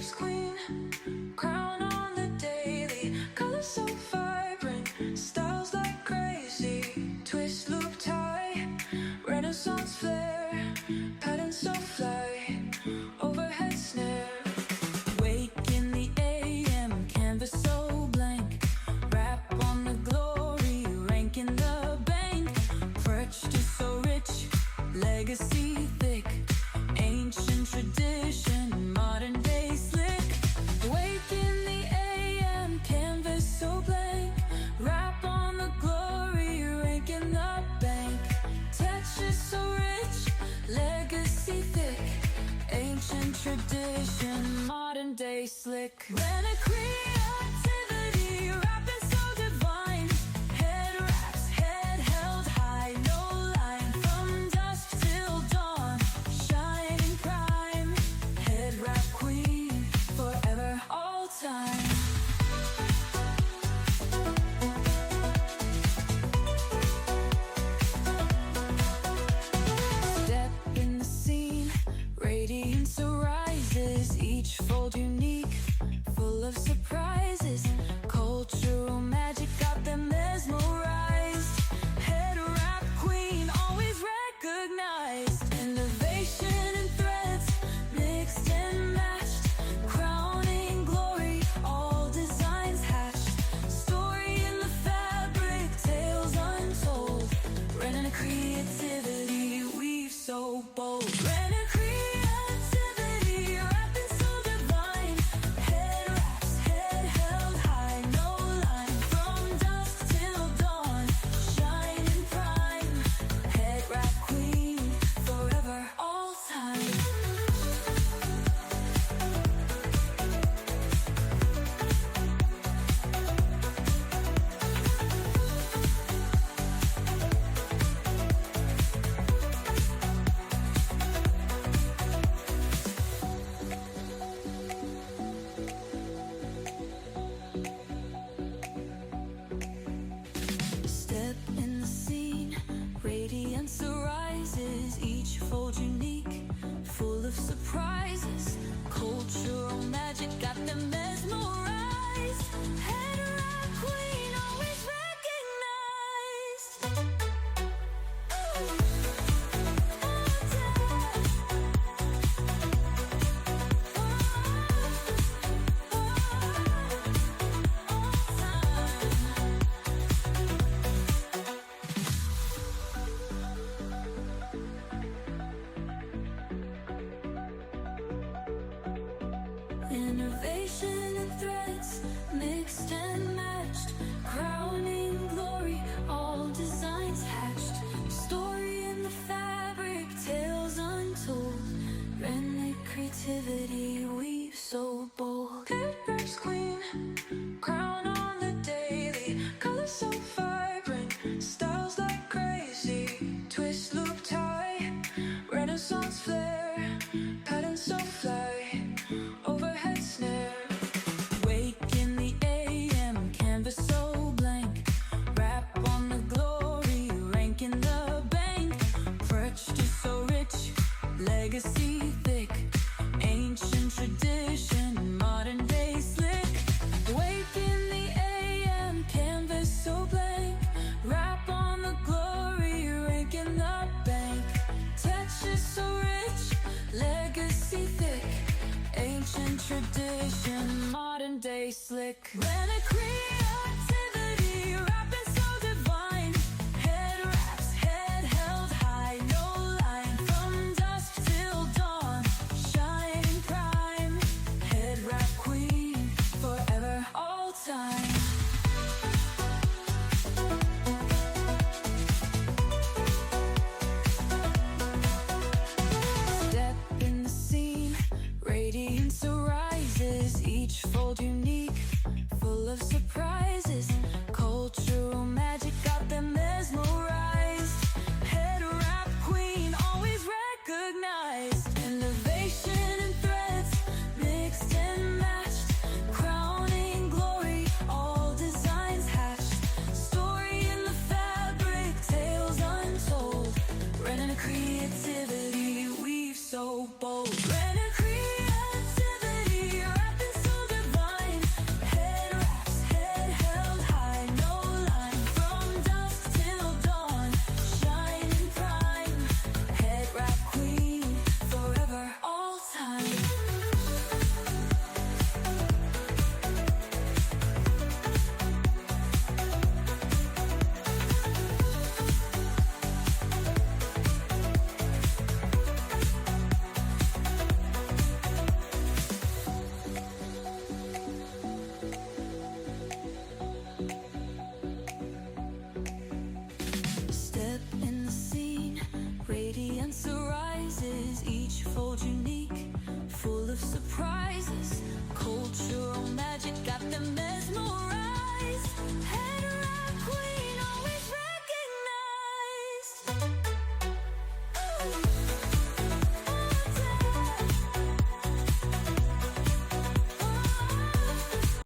Headscarf's queen, crown on the daily, colors so vibrant, styles like crazy, twist loop tie, Renaissance flair, patterns so fly, overhead snare. Wake in the AM, canvas so blank, wrap on the glory, rank in the bank, perched is so rich, legacy thick, ancient tradition, modern day slick. Wake in the AM, canvas so blank, wrap on the glory, rank in the bank, texture so rich, legacy thick, ancient tradition, modern day slick. When a creativity, rapping so divine, head wraps, head held high, no line, from dusk till dawn, shining prime, head wrap queen, forever, all time. Step in the scene, radiance arises, each fold unique, full of surprises, cultural magic got them mesmerized, head wrap queen, always recognized, innovation and threads, mixed and matched, crowning glory, all designs hatched, story in the fabric, tales untold, running a creativity, weave so bold, running a creativity, rapping so divine, head wraps, head held high, no line, from dusk till dawn, shining prime, head wrap queen, forever, all time. Step in the scene, radiance arises, each fold unique, full of surprises, cultural magic got them mesmerized, head wrap queen, always recognized. Innovation and threads, mixed and matched, crowning glory, all designs hatched, story in the fabric, tales untold, rhythmic creativity, weave so bold. Turban's queen, crown on the daily, colors so vibrant, styles like crazy, twist loop tie, Renaissance flair, patterns so fly, overhead snare. Wake in the AM, canvas so blank, wrap on the glory, rank in the bank, perched is so rich, legacy thick, ancient tradition, modern day slick. Wake in the AM, canvas so blank, wrap on the glory, rank in the bank, texture so rich, legacy thick, ancient tradition, modern day slick. When a creative